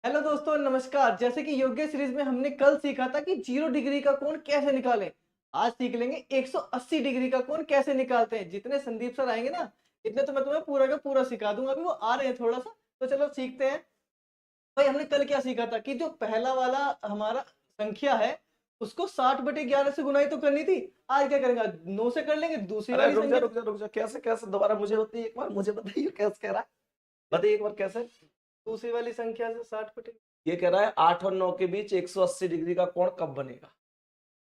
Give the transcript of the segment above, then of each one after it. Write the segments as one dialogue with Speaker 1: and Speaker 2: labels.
Speaker 1: Hello दोस्तों, नमस्कार। जैसे कि योग्य सीरीज में हमने कल सीखा था कि 0 डिग्री का कोण कैसे निकालें। आज सीख लेंगे 180 डिग्री का कोण कैसे निकालते हैं। जितने संदीप सर आएंगे ना, इतने तो मैं तुम्हें पूरा का पूरा सिखा दूंगा। अभी वो आ रहे हैं थोड़ा सा, तो चलो सीखते हैं। भाई, हमने कल क्या सीखा था कि जो पहला वाला हमारा संख्या है, उसको 60/11 से गुनाई तो करनी थी। आज क्या करेंगे? 9 से कर लेंगे दूसरी
Speaker 2: अरे
Speaker 1: वाली
Speaker 2: रुक जा
Speaker 1: संख्या।
Speaker 2: रुक जा रुक जा, कैसे कैसे दोबारा मुझे बताइए, एक बार मुझे बताइए कैसे कह रहा है। बताइए एक बार कैसे।
Speaker 1: दूसरी वाली संख्या से 60
Speaker 2: ये कह रहा है 8 और 9 के बीच 180 डिग्री का कोण कब बनेगा।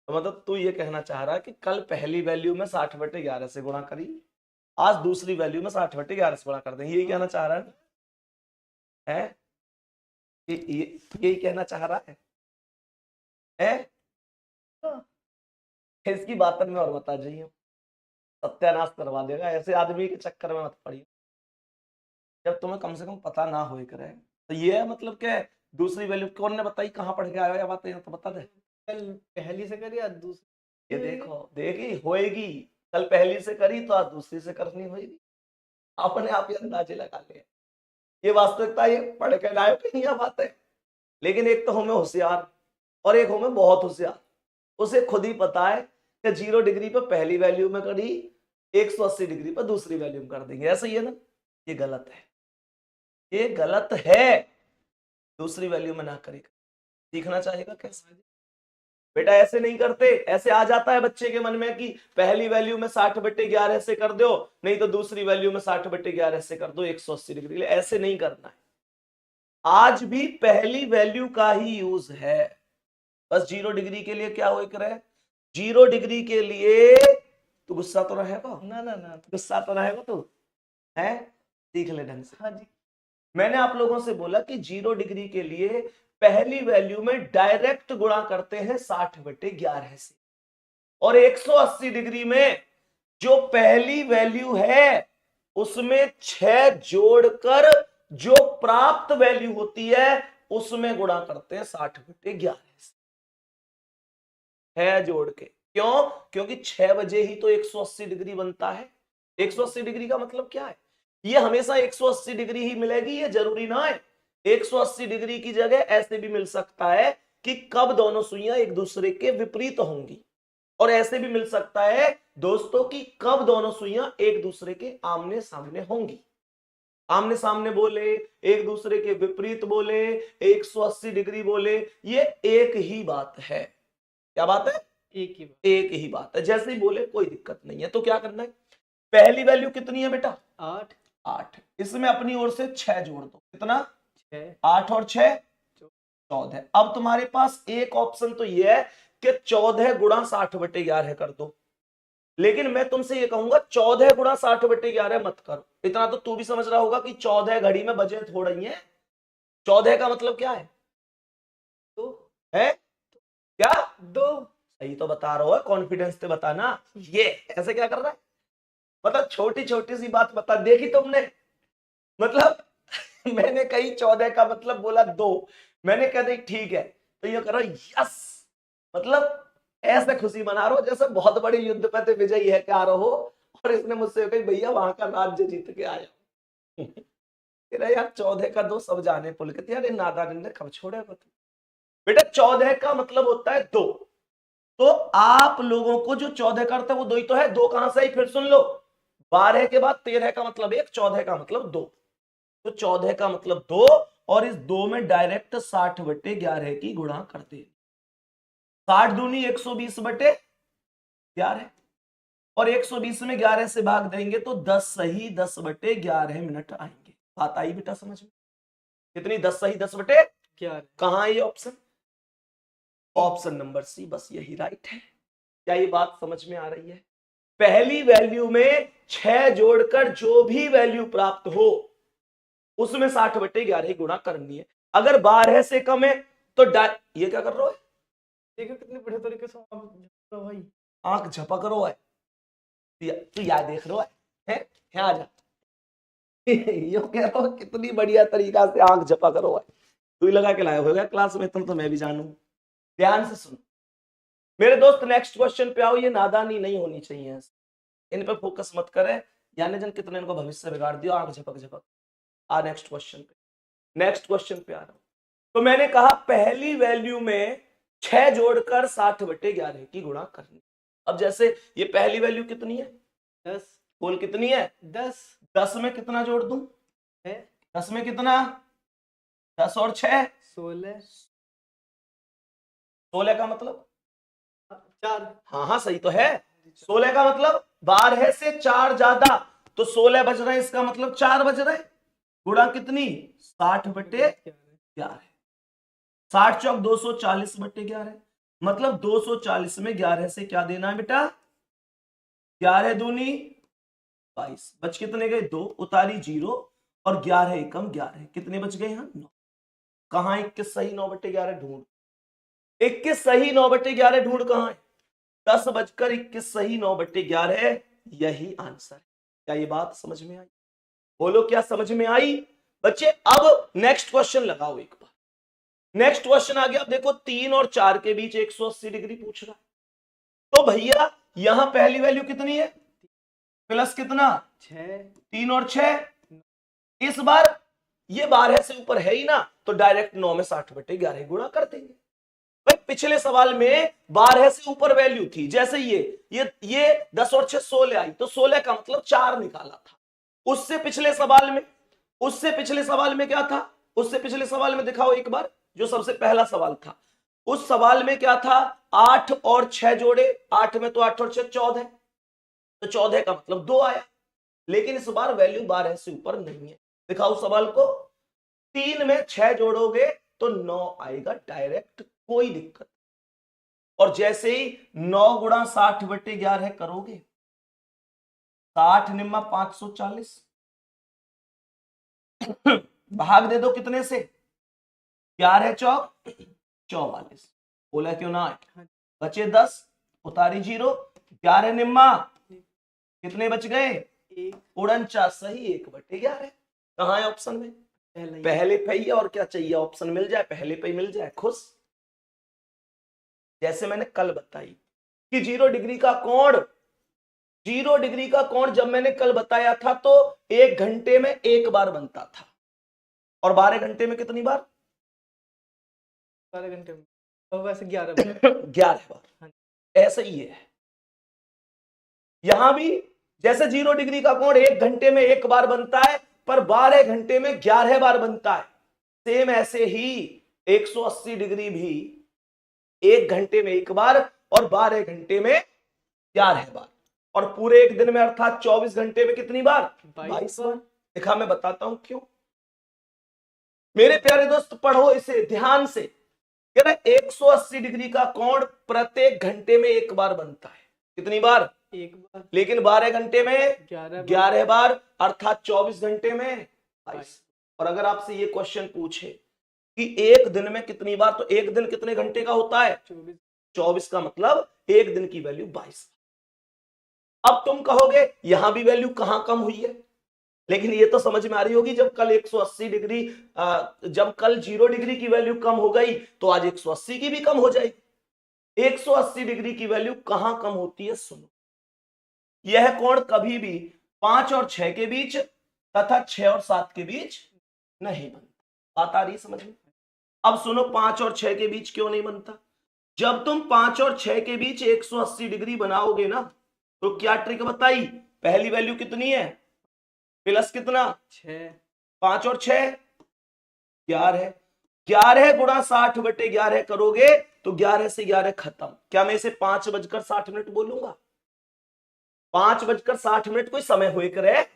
Speaker 2: तो मतलब तू ये कहना चाह रहा है कि कल पहली वैल्यू में 60/11 से गुणा करी, आज दूसरी वैल्यू में 60/11 से गुणा कर देंगे, यही कहना चाह रहा है है? यही कहना चाह रहा है? इसकी बात मैं और बता रही हूँ, सत्यानाश करवा देगा। ऐसे आदमी के चक्कर में मत पड़िए जब तुम्हें कम से कम पता ना हो करे। तो ये है मतलब क्या है, दूसरी वैल्यू कौन ने बताई, कहाँ पढ़ के आया या बात है तो बता दे।
Speaker 1: कल पहली से करिए, आज
Speaker 2: ये
Speaker 1: दूसरी।
Speaker 2: देखो देखी होएगी, कल पहली से करी तो आज दूसरी से करनी होगी। अपने आप ही अंदाजे लगा ले। ये वास्तविकता, ये पढ़ के लायक कहीं यह बात है। लेकिन एक तो हमें होशियार और एक हमें बहुत होशियार, उसे खुद ही पता है कि 0 डिग्री पर पहली वैल्यू में करी, 180 डिग्री पर दूसरी वैल्यू में कर देंगे। ऐसा ही है ना? ये गलत है, ये गलत है। दूसरी वैल्यू में ना करेगा, सीखना चाहेगा कैसे बेटा। ऐसे नहीं करते, ऐसे आ जाता है बच्चे के मन में कि पहली वैल्यू में 60/11 से कर दो, नहीं तो दूसरी वैल्यू में 60/11 से कर दो 180 डिग्री। ऐसे नहीं करना है। आज भी पहली वैल्यू का ही यूज है। बस 0 डिग्री के लिए क्या हो करे, 0 डिग्री के लिए तू गुस्सा तो रहेगा
Speaker 1: ना ना ना।
Speaker 2: गुस्सा तो रहेगा तू है। सीख ले ढंग से।
Speaker 1: हाँ जी।
Speaker 2: मैंने आप लोगों से बोला कि 0 डिग्री के लिए पहली वैल्यू में डायरेक्ट गुणा करते हैं 60/11 से, और 180 डिग्री में जो पहली वैल्यू है उसमें 6 जोड़कर जो प्राप्त वैल्यू होती है उसमें गुणा करते हैं 60/11 से। है जोड़ के क्यों? क्योंकि 6 बजे ही तो 180 डिग्री बनता है। 180 डिग्री का मतलब क्या है? ये हमेशा 180 डिग्री ही मिलेगी, ये जरूरी ना है। 180 डिग्री की जगह ऐसे भी मिल सकता है कि कब दोनों सुइयां एक दूसरे के विपरीत होंगी, और ऐसे भी मिल सकता है दोस्तों कि कब दोनों सुइयां एक दूसरे के आमने सामने होंगी। आमने सामने बोले, एक दूसरे के विपरीत बोले, 180 डिग्री बोले, ये एक ही बात है। क्या बात है? एक ही बात है। जैसे ही बोले कोई दिक्कत नहीं है। तो क्या करना है, पहली वैल्यू कितनी है बेटा?
Speaker 1: 8।
Speaker 2: 8। इसमें अपनी ओर से 6 जोड़ दो। कितना?
Speaker 1: 6।
Speaker 2: 8 और 6 14। अब तुम्हारे पास एक ऑप्शन तो ये है कि 14 गुणा 60/11 कर दो, लेकिन मैं तुमसे ये कहूंगा 14 गुणा 60/11 मत करो। इतना तो तू भी समझ रहा होगा कि 14 घड़ी में बजे थोड़ा ही है। 14 का मतलब क्या है?
Speaker 1: दो।
Speaker 2: है क्या?
Speaker 1: दो।
Speaker 2: सही तो बता रहा हो, कॉन्फिडेंस से बताना। ये ऐसे क्या कर रहा है, मतलब छोटी छोटी सी बात बता देखी तुमने। मतलब मैंने कही 14 का मतलब बोला 2, मैंने कह दी ठीक है, तो ये करो यस, मतलब ऐसे खुशी मना रहे हो जैसे बहुत बड़ी युद्ध पे थे विजयी है क्या रहो, और इसने मुझसे कही भैया वहां का राज्य जीत के आया। तेरा यार 14 का 2 सब जाने पुलकित, यार नादान ने कब छोड़ेगा तू। बेटा 14 का मतलब होता है 2, तो आप लोगों को जो 14 का अर्थ है वो 2 ही तो है। 2 कहां से आई फिर सुन लो, 12 के बाद 13 का मतलब 1, 14 का मतलब 2। तो 14 का मतलब 2, और इस 2 में डायरेक्ट 60/11 की गुणा करते हैं। 60 दूनी 120/11, और 120 में 11 से भाग देंगे तो 10 सही 10/11 मिनट आएंगे। बात आई बेटा समझ में? कितनी? 10 सही 10/11। कहां है ये ऑप्शन? ऑप्शन नंबर सी, बस यही राइट है। क्या ये बात समझ में आ रही है? पहली वैल्यू में 6 जोड़कर जो भी वैल्यू प्राप्त हो उसमें 60/11 ही गुणा करनी है। अगर 12 से कम है तो ये क्या कर रहा है?
Speaker 1: देखो कितने बढ़िया तरीके से भाई।
Speaker 2: आंख झपक रहा है। तू याद देख रहा है? आ जा। यो कह रहा हूं कितनी बढ़िया तरीका से आंख झपक रहा है। तू ही लगा के लाया होगा क्लास में, तुम तो मैं भी जानू। ध्यान से सुन मेरे दोस्त, नेक्स्ट क्वेश्चन पे आओ। ये नादानी नहीं होनी चाहिए, इन पे फोकस मत करें। जाने जन कितने इनको भविष्य बिगाड़ दिया, आंख झपक झपक। आ नेक्स्ट क्वेश्चन पे, नेक्स्ट क्वेश्चन पे आ रहा हूं। तो मैंने कहा पहली वैल्यू में 6 जोड़कर 60/11 की गुणा करनी। अब जैसे ये पहली वैल्यू कितनी है?
Speaker 1: 10।
Speaker 2: बोल कितनी है?
Speaker 1: 10।
Speaker 2: 10 में कितना जोड़ दूं?
Speaker 1: है
Speaker 2: 10 में कितना? 10 और 6
Speaker 1: 16।
Speaker 2: 16 का मतलब
Speaker 1: 4।
Speaker 2: हाँ हाँ सही तो है। 16 का मतलब 12 से 4 ज्यादा, तो 16 बज रहे हैं, इसका मतलब 4 बज रहे हैं। गुणा कितनी? 60/11। 60 चौक 240/11, मतलब 240 में 11 से क्या देना है बेटा? 11 दूनी 22, बच कितने गए? 2, उतारी 0 और 11 एकम 11, कितने बच गए यहाँ? 9। कहां 21 सही 9/11 ढूंढ। 21 सही 9/11 ढूंढ कहां है? 10 बजकर 21 सही 9/11, यही आंसर है। क्या ये बात समझ में आई? बोलो क्या समझ में आई बच्चे? अब नेक्स्ट क्वेश्चन लगाओ एक बार। नेक्स्ट क्वेश्चन आ गया। अब देखो 3 और 4 के बीच 180 डिग्री पूछ रहा है, तो भैया यहां पहली वैल्यू कितनी है? प्लस कितना?
Speaker 1: 6।
Speaker 2: 3 और 6। इस बार ये 12 से ऊपर है ही ना, तो डायरेक्ट 9 में 60/11 गुणा कर देंगे। भाई पिछले सवाल में 12 से ऊपर वैल्यू थी, जैसे ये 10 और 6 16 आई, तो 16 का मतलब 4 निकाला था। उससे पिछले सवाल में क्या था? उससे पिछले सवाल में दिखाओ एक बार, जो सबसे पहला सवाल था। उस सवाल में क्या था? 8 और 6 जोड़े, 8 में तो 8 और 6 14, तो 14 का मतलब 2 आया। लेकिन इस बार वैल्यू 12 से ऊपर नहीं है। दिखाओ सवाल को। 3 में 6 जोड़ोगे तो 9 आएगा डायरेक्ट, कोई दिक्कत। और जैसे ही 9 गुणा 60/11 करोगे, 60 निम्मा 540, भाग दे दो कितने से? 11 चौक 44, बोला क्यों ना आए? बचे 10, उतारी 0, 11 निम्मा कितने बच गए? 49 सही 1/11। कहां है ऑप्शन में? पहले पे ही है, और क्या चाहिए? ऑप्शन मिल जाए, पहले पे ही मिल जाए, खुश। जैसे मैंने कल बताई कि 0 डिग्री का कोण जब मैंने कल बताया था तो 1 घंटे में 1 बार बनता था, और 12 घंटे में कितनी बार?
Speaker 1: 12 घंटे में तो वैसे 11 बार।
Speaker 2: 11 बार। ऐसा ही है यहां भी। जैसे 0 डिग्री का कोण 1 घंटे में 1 बार बनता है, पर 12 घंटे में 11 बार बनता है। सेम ऐसे ही 180 डिग्री भी 1 घंटे में 1 बार और 12 घंटे में 11 बार, और पूरे एक दिन में अर्थात 24 घंटे में कितनी बार? 22 बार। देखा, मैं बताता हूं क्यों। मेरे प्यारे दोस्त पढ़ो इसे ध्यान से। 180 डिग्री का कोण प्रत्येक घंटे में 1 बार बनता है। कितनी बार?
Speaker 1: 1 बार।
Speaker 2: लेकिन 12 घंटे में 11 बार, अर्थात 24 घंटे में 22। और अगर आपसे ये क्वेश्चन पूछे कि एक दिन में कितनी बार, तो एक दिन कितने घंटे का होता है? 24 का मतलब एक दिन की वैल्यू 22। अब तुम कहोगे यहां भी वैल्यू कहां कम हुई है, लेकिन ये तो समझ में आ रही होगी, जब कल 180 डिग्री जब कल 0 डिग्री की वैल्यू कम हो गई तो आज 180 की भी कम हो जाएगी। 180 डिग्री की वैल्यू कहां कम होती है? सुनो, यह कोण कभी भी 5 और 6 के बीच तथा 6 और 7 के बीच नहीं बनता। बात आ रही है समझ में? अब सुनो, 5 और 6 के बीच क्यों नहीं बनता? जब तुम 5 और 6 के बीच 180 डिग्री बनाओगे ना, तो क्या ट्रिक बताई? पहली वैल्यू कितनी है? प्लस कितना? 6। 5 और 6 11। 11 गुणा 60/11 करोगे तो 11 से 11 खत्म। क्या मैं इसे 5:60 बोलूंगा? 5:60 कोई समय हुए करे?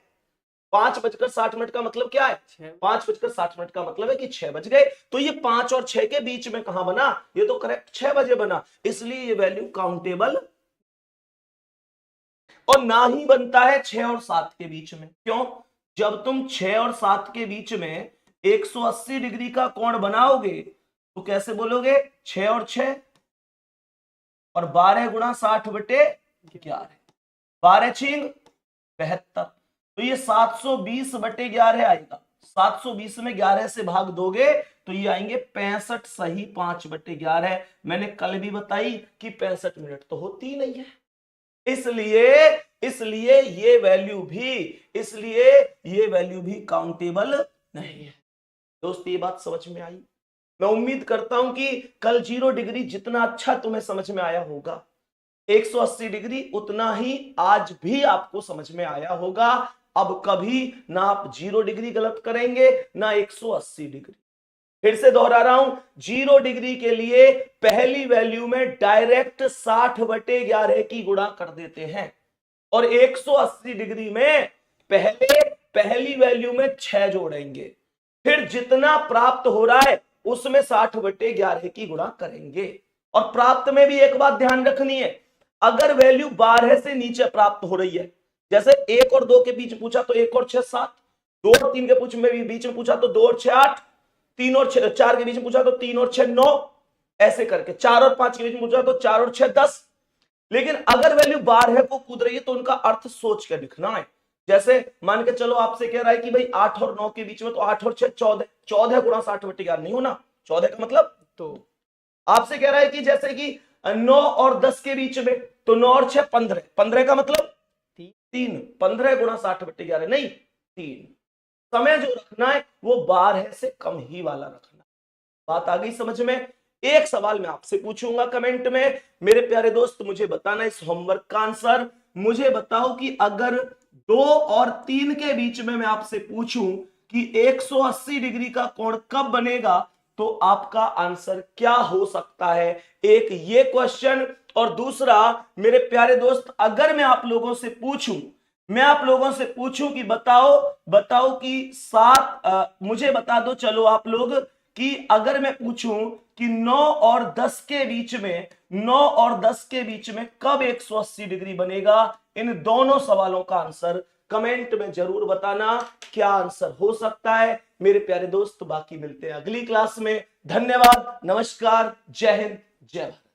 Speaker 2: 5:60 का मतलब क्या है? 5:60 का मतलब है कि 6 बज गए। तो ये 5 और 6 के बीच में कहां बना? ये तो करेक्ट 6 बजे बना, इसलिए ये वैल्यू काउंटेबल। और ना ही बनता है 6 और 7 के बीच में। क्यों? जब तुम 6 और 7 के बीच में 180 डिग्री का कोण बनाओगे तो कैसे बोलोगे? 6 और 6 और 12 गुणा 60/11, 12 छिंग 72, तो ये 720/11 आएगा। 720 में 11 से भाग दोगे तो ये आएंगे 65 सही 5/11। मैंने कल भी बताई कि 65 मिनट तो होती ही नहीं है, इसलिए ये वैल्यू भी काउंटेबल नहीं है। दोस्त ये बात समझ में आई? मैं उम्मीद करता हूं कि कल 0 डिग्री जितना अच्छा तुम्हें समझ में आया होगा, 180 डिग्री उतना ही आज भी आपको समझ में आया होगा। अब कभी ना आप 0 डिग्री गलत करेंगे ना 180 डिग्री। फिर से दोहरा रहा हूं, 0 डिग्री के लिए पहली वैल्यू में डायरेक्ट 60/11 की गुणा कर देते हैं, और 180 डिग्री में पहली वैल्यू में 6 जोड़ेंगे, फिर जितना प्राप्त हो रहा है उसमें 60/11 की गुणा करेंगे। और प्राप्त में भी एक बात ध्यान रखनी है, अगर वैल्यू 12 से नीचे प्राप्त हो रही है, जैसे 1 और 2 के बीच पूछा तो 1 और 6 7, 2 और 3 के बीच में पूछा तो 2 और 6 8, 3 और 4 के बीच में पूछा तो 3 और 6 9, ऐसे करके 4 और 5 के बीच में पूछा तो 4 और 6 10। लेकिन अगर वैल्यू 12 को कूद रही है तो उनका अर्थ सोच के लिखना है। जैसे मान के चलो आपसे कह रहा है कि भाई 8 और 9 के बीच में, तो 8 और 6 14, 14 गुणा 60/11 नहीं होना, 14 का मतलब
Speaker 1: तो
Speaker 2: आपसे कह रहा है कि जैसे कि 9 और 10 के बीच में, तो 9 और 6 15, 15 का मतलब 3, 15 गुणा 60/11 नहीं 3। समय जो रखना है वो 12 से कम ही वाला रखना। बात आ गई समझ में? एक सवाल मैं आपसे पूछूंगा कमेंट में, मेरे प्यारे दोस्त मुझे बताना इस होमवर्क का आंसर। मुझे बताओ कि अगर 2 और 3 के बीच में मैं आपसे पूछूं कि 180 डिग्री का कोण कब बनेगा, तो आपका आंसर क्या हो सकता है? एक ये क्वेश्चन, और दूसरा मेरे प्यारे दोस्त, अगर मैं आप लोगों से पूछूं कि बताओ कि मुझे बता दो चलो आप लोग, कि अगर मैं पूछूं कि 9 और 10 के बीच में कब 180 डिग्री बनेगा, इन दोनों सवालों का आंसर कमेंट में जरूर बताना क्या आंसर हो सकता है मेरे प्यारे दोस्त। बाकी मिलते हैं अगली क्लास में। धन्यवाद, नमस्कार, जय हिंद, जय भारत।